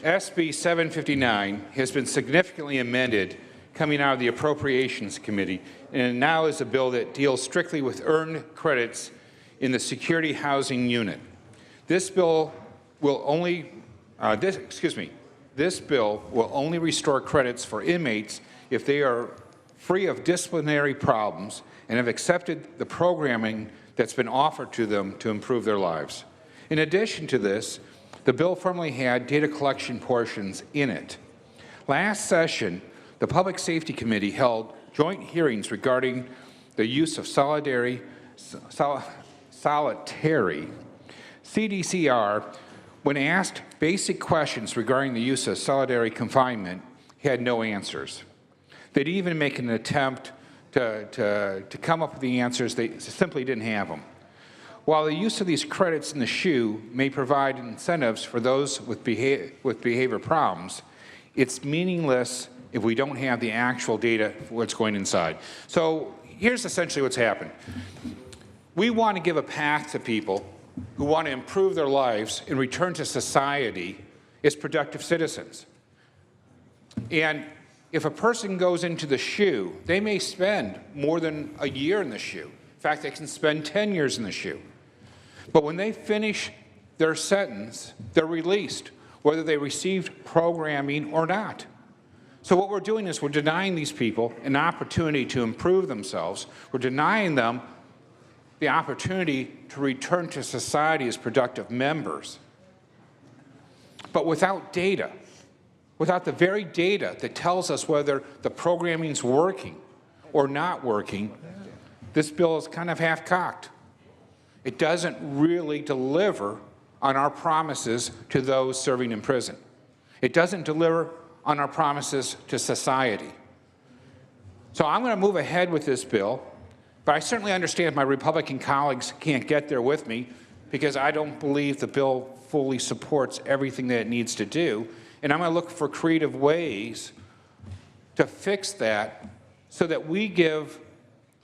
SB 759 has been significantly amended coming out of the Appropriations Committee, and now is a bill that deals strictly with earned credits in the Security Housing Unit. This bill will only This bill will only restore credits for inmates if they are free of disciplinary problems and have accepted the programming that's been offered to them to improve their lives. In addition to this, the bill formerly had data collection portions in it. Last session, the Public Safety Committee held joint hearings regarding the use of solitary CDCR. When asked basic questions regarding the use of solitary confinement, had no answers. They didn't even make an attempt to come up with the answers. They simply didn't have them. While the use of these credits in the SHU may provide incentives for those with behavior problems, it's meaningless if we don't have the actual data for what's going inside. So here's essentially what's happened. We want to give a path to people who want to improve their lives and return to society as productive citizens. And if a person goes into the SHU, they may spend more than a year in the SHU. In fact, they can spend 10 years in the SHU. But when they finish their sentence, they're released, whether they received programming or not. So what we're doing is we're denying these people an opportunity to improve themselves. We're denying them the opportunity to return to society as productive members. But without data, without the very data that tells us whether the programming's working or not working, this bill is kind of half-cocked. It doesn't really deliver on our promises to those serving in prison. It doesn't deliver on our promises to society. So I'm going to move ahead with this bill, but I certainly understand my Republican colleagues can't get there with me because I don't believe the bill fully supports everything that it needs to do, and I'm going to look for creative ways to fix that so that we give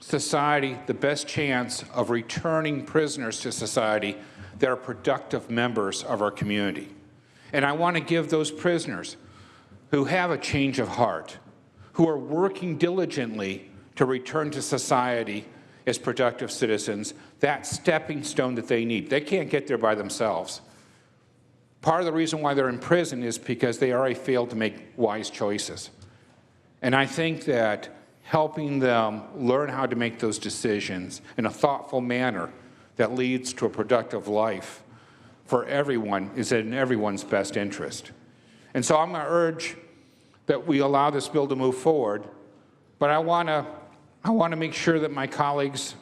society the best chance of returning prisoners to society that are productive members of our community. And I want to give those prisoners who have a change of heart, who are working diligently to return to society as productive citizens, that stepping stone that they need. They can't get there by themselves. Part of the reason why they're in prison is because they already failed to make wise choices. And I think that helping them learn how to make those decisions in a thoughtful manner that leads to a productive life for everyone is in everyone's best interest. And so I'm going to urge that we allow this bill to move forward, but I want to make sure that my colleagues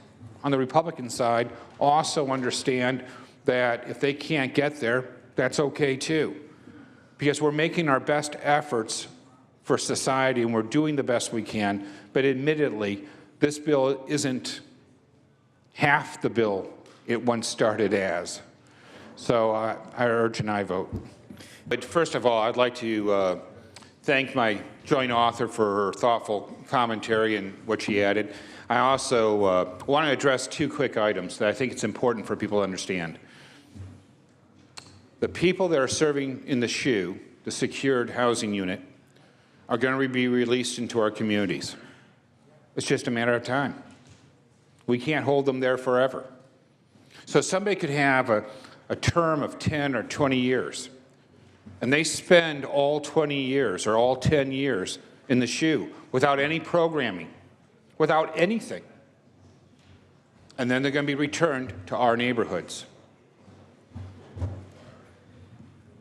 on the Republican side also understand that if they can't get there, that's okay too, because we're making our best efforts for society and we're doing the best we can, but admittedly, this bill isn't half the bill it once started as. So I urge an aye vote. But first of all, I'd like to thank my joint author for her thoughtful commentary and what she added. I also want to address two quick items that I think it's important for people to understand. The people that are serving in the SHU, the Secured Housing Unit, are going to be released into our communities. It's just a matter of time. We can't hold them there forever. So somebody could have a term of 10 or 20 years, and they spend all 20 years or all 10 years in the SHU without any programming, without anything. And then they're going to be returned to our neighborhoods.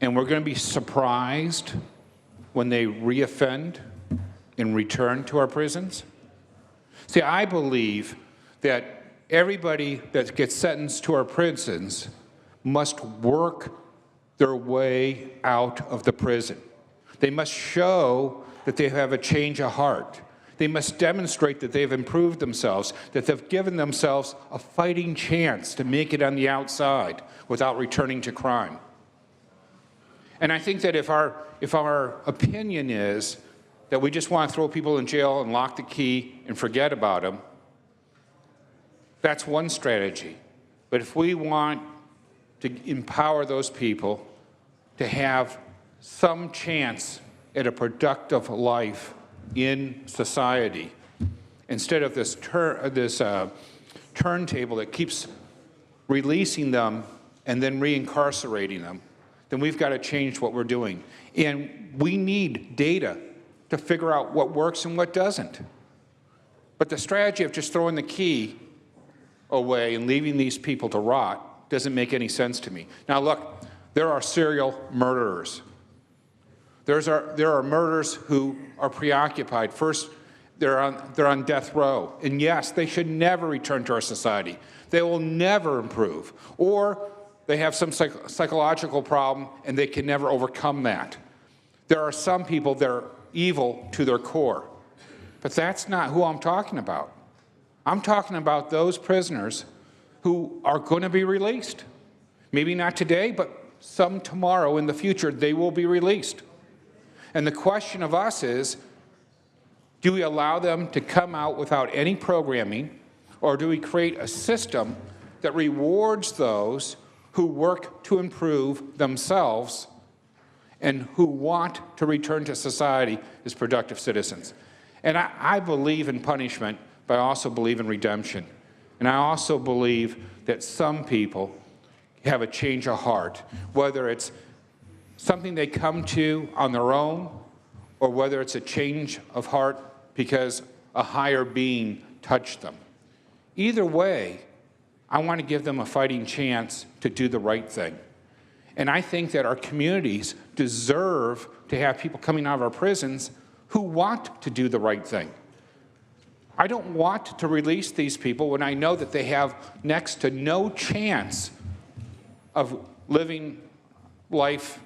And we're going to be surprised when they reoffend and return to our prisons. See, I believe that everybody that gets sentenced to our prisons must work their way out of the prison. They must show that they have a change of heart. They must demonstrate that they've improved themselves, that they've given themselves a fighting chance to make it on the outside without returning to crime. And I think that if our opinion is that we just want to throw people in jail and lock the key and forget about them, that's one strategy. But if we want to empower those people to have some chance at a productive life in society, instead of this turntable that keeps releasing them and then reincarcerating them, then we've got to change what we're doing. And we need data to figure out what works and what doesn't. But the strategy of just throwing the key away and leaving these people to rot doesn't make any sense to me. Now look, there are serial murderers. There are murderers who are preoccupied. First, they're on death row. And yes, they should never return to our society. They will never improve. Or they have some psychological problem and they can never overcome that. There are some people that are evil to their core. But that's not who I'm talking about. I'm talking about those prisoners who are going to be released. Maybe not today, but some tomorrow in the future, they will be released. And the question of us is, do we allow them to come out without any programming, or do we create a system that rewards those who work to improve themselves and who want to return to society as productive citizens? And I believe in punishment, but I also believe in redemption. And I also believe that some people have a change of heart, whether it's something they come to on their own, or whether it's a change of heart because a higher being touched them. Either way, I want to give them a fighting chance to do the right thing. And I think that our communities deserve to have people coming out of our prisons who want to do the right thing. I don't want to release these people when I know that they have next to no chance of living life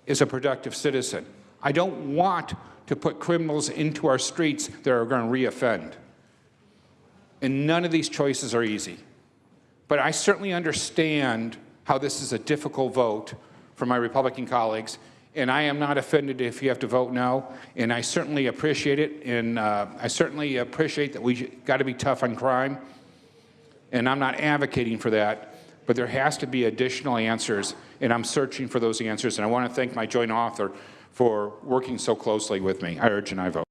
as a productive citizen. I don't want to put criminals into our streets that are going to reoffend. And none of these choices are easy. But I certainly understand how this is a difficult vote for my Republican colleagues, and I am not offended if you have to vote no, and I certainly appreciate it, and I certainly appreciate that we got to be tough on crime, and I'm not advocating for that, but there has to be additional answers, and I'm searching for those answers, and I want to thank my joint author for working so closely with me. I urge and I vote.